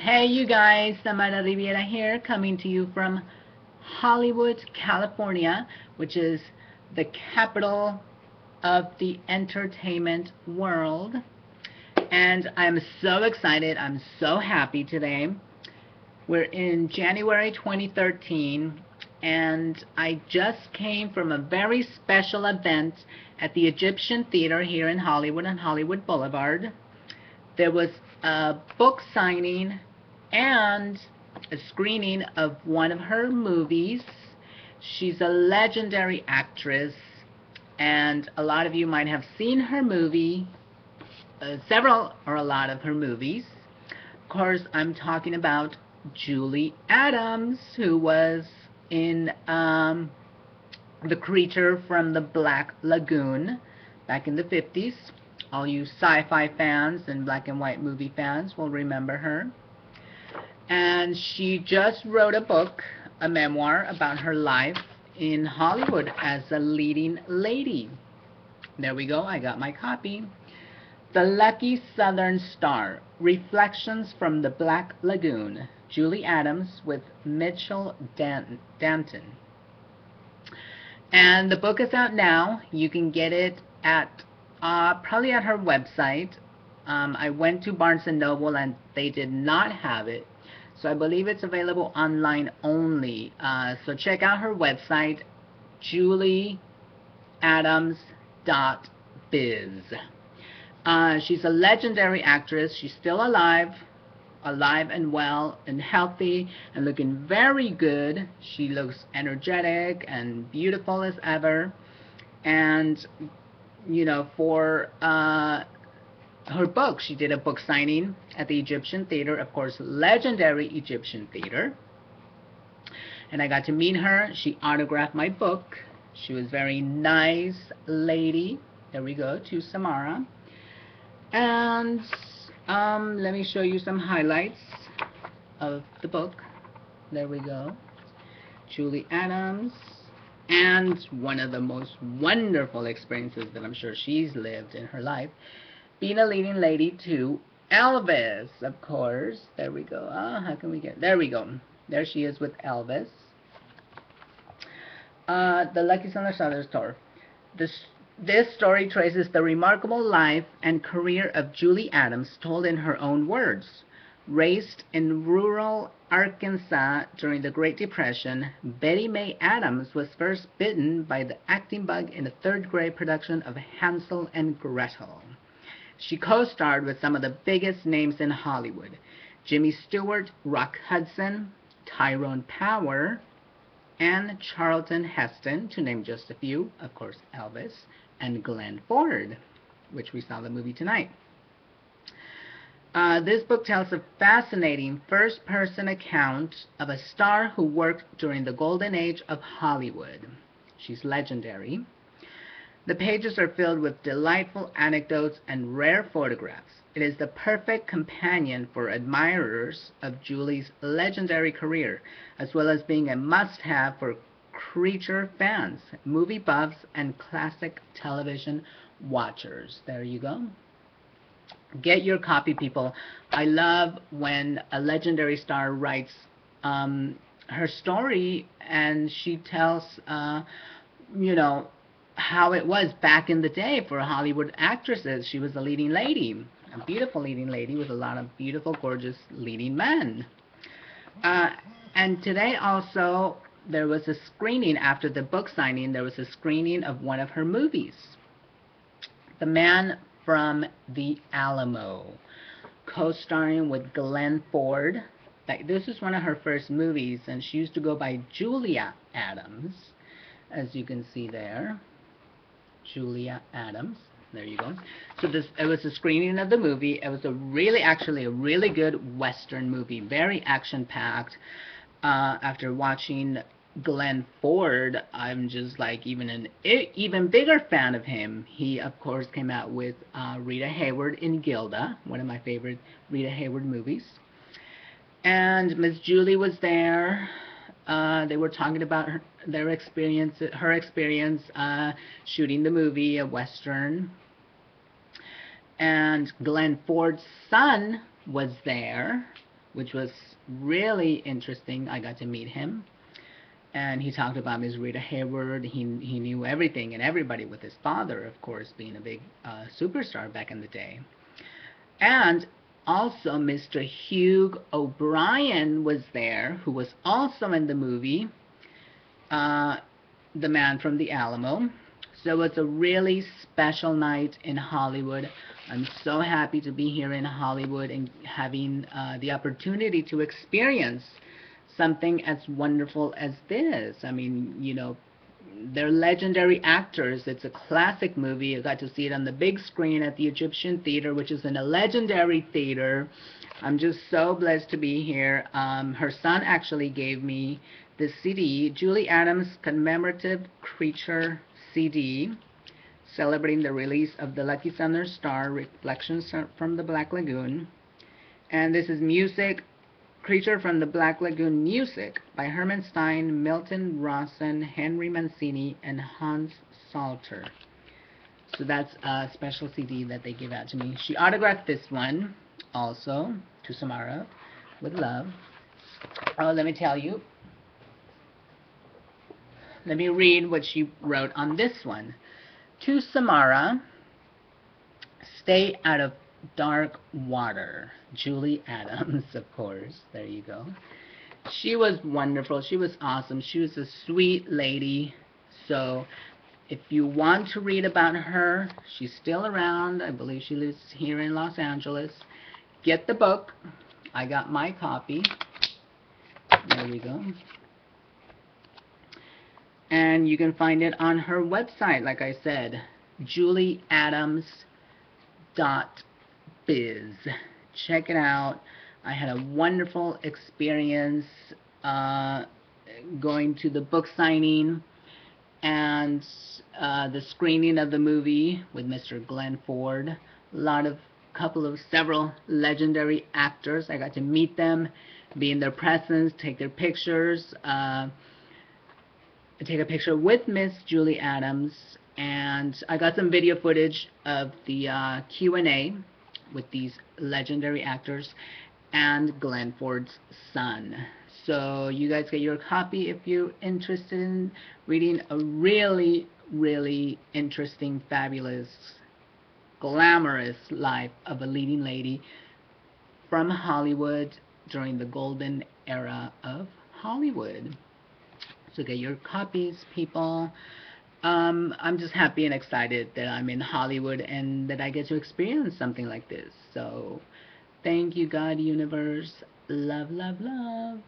Hey you guys, Samara Riviera here, coming to you from Hollywood, California, which is the capital of the entertainment world. And I'm so excited, I'm so happy today. We're in January 2013, and I just came from a very special event at the Egyptian Theater here in Hollywood on Hollywood Boulevard. There was a book signing and a screening of one of her movies. She's a legendary actress, and a lot of you might have seen her movie, several or a lot of her movies. Of course, I'm talking about Julie Adams, who was in The Creature from the Black Lagoon back in the 50s. All you sci-fi fans and black and white movie fans will remember her. And she just wrote a book, a memoir, about her life in Hollywood as a leading lady. There we go, I got my copy. The Lucky Southern Star, Reflections from the Black Lagoon, Julie Adams with Mitchell Danton. And the book is out now. You can get it at probably at her website. I went to Barnes & Noble and they did not have it. So I believe it's available online only. So check out her website, julieadams.biz. She's a legendary actress. She's still alive and well and healthy and looking very good. She looks energetic and beautiful as ever. And, you know, for her book, she did a book signing at the Egyptian Theater, of course, legendary Egyptian Theater. And I got to meet her. She autographed my book. She was a very nice lady. There we go, to Samara. And let me show you some highlights of the book. There we go. Julie Adams. And one of the most wonderful experiences that I'm sure she's lived in her life, being a leading lady to Elvis, of course. There we go. How can we get... There we go. There she is with Elvis. The Lucky Southern Star. This story traces the remarkable life and career of Julie Adams, told in her own words. Raised in rural Arkansas during the Great Depression, Betty Mae Adams was first bitten by the acting bug in a third-grade production of Hansel and Gretel. She co-starred with some of the biggest names in Hollywood: Jimmy Stewart, Rock Hudson, Tyrone Power, and Charlton Heston, to name just a few, of course Elvis, and Glenn Ford, which we saw the movie tonight. This book tells a fascinating first-person account of a star who worked during the golden age of Hollywood. She's legendary. The pages are filled with delightful anecdotes and rare photographs. It is the perfect companion for admirers of Julie's legendary career, as well as being a must-have for Creature fans, movie buffs, and classic television watchers. There you go. Get your copy, people. I love when a legendary star writes her story and she tells, you know, how it was back in the day for Hollywood actresses. She was a leading lady, a beautiful leading lady with a lot of beautiful, gorgeous leading men. And today also, there was a screening after the book signing. There was a screening of one of her movies, The Man from the Alamo, co-starring with Glenn Ford. This is one of her first movies, and she used to go by Julia Adams, as you can see there. Julia Adams. There you go. So it was a screening of the movie. It was actually a really good Western movie, very action-packed. After watching Glenn Ford, I'm just like even bigger fan of him. He, of course, came out with Rita Hayworth in Gilda, one of my favorite Rita Hayworth movies. And Miss Julie was there. They were talking about her experience shooting the movie, a Western. And Glenn Ford's son was there, which was really interesting. I got to meet him, and he talked about Miss Rita Hayworth. He knew everything and everybody, with his father, of course, being a big superstar back in the day. And also Mr. Hugh O'Brien was there, who was also in the movie The Man from the Alamo. So it's a really special night in Hollywood. I'm so happy to be here in Hollywood and having the opportunity to experience something as wonderful as this. I mean, you know, they're legendary actors. It's a classic movie. I got to see it on the big screen at the Egyptian Theater, which is in a legendary theater. I'm just so blessed to be here. Her son actually gave me the CD, Julie Adams Commemorative Creature CD, celebrating the release of The Lucky Southern Star, Reflections from the Black Lagoon. And this is music, Creature from the Black Lagoon music by Herman Stein, Milton Rawson, Henry Mancini, and Hans Salter. So that's a special CD that they gave out to me. She autographed this one also to Samara with love. Oh, let me tell you. Let me read what she wrote on this one. To Samara, stay out of dark water. Julie Adams, of course. There you go. She was wonderful. She was awesome. She was a sweet lady. So if you want to read about her, she's still around. I believe she lives here in Los Angeles. Get the book. I got my copy. There we go. And you can find it on her website, like I said, julieadams.biz. Check it out. I had a wonderful experience going to the book signing and the screening of the movie with Mr. Glenn Ford. Several legendary actors. I got to meet them, be in their presence, take their pictures, take a picture with Miss Julie Adams, and I got some video footage of the Q&A with these legendary actors and Glenn Ford's son. So you guys get your copy if you're interested in reading a really, really interesting, fabulous, glamorous life of a leading lady from Hollywood during the golden era of Hollywood. So get your copies, people. I'm just happy and excited that I'm in Hollywood and that I get to experience something like this. So thank you, God, universe. Love, love, love.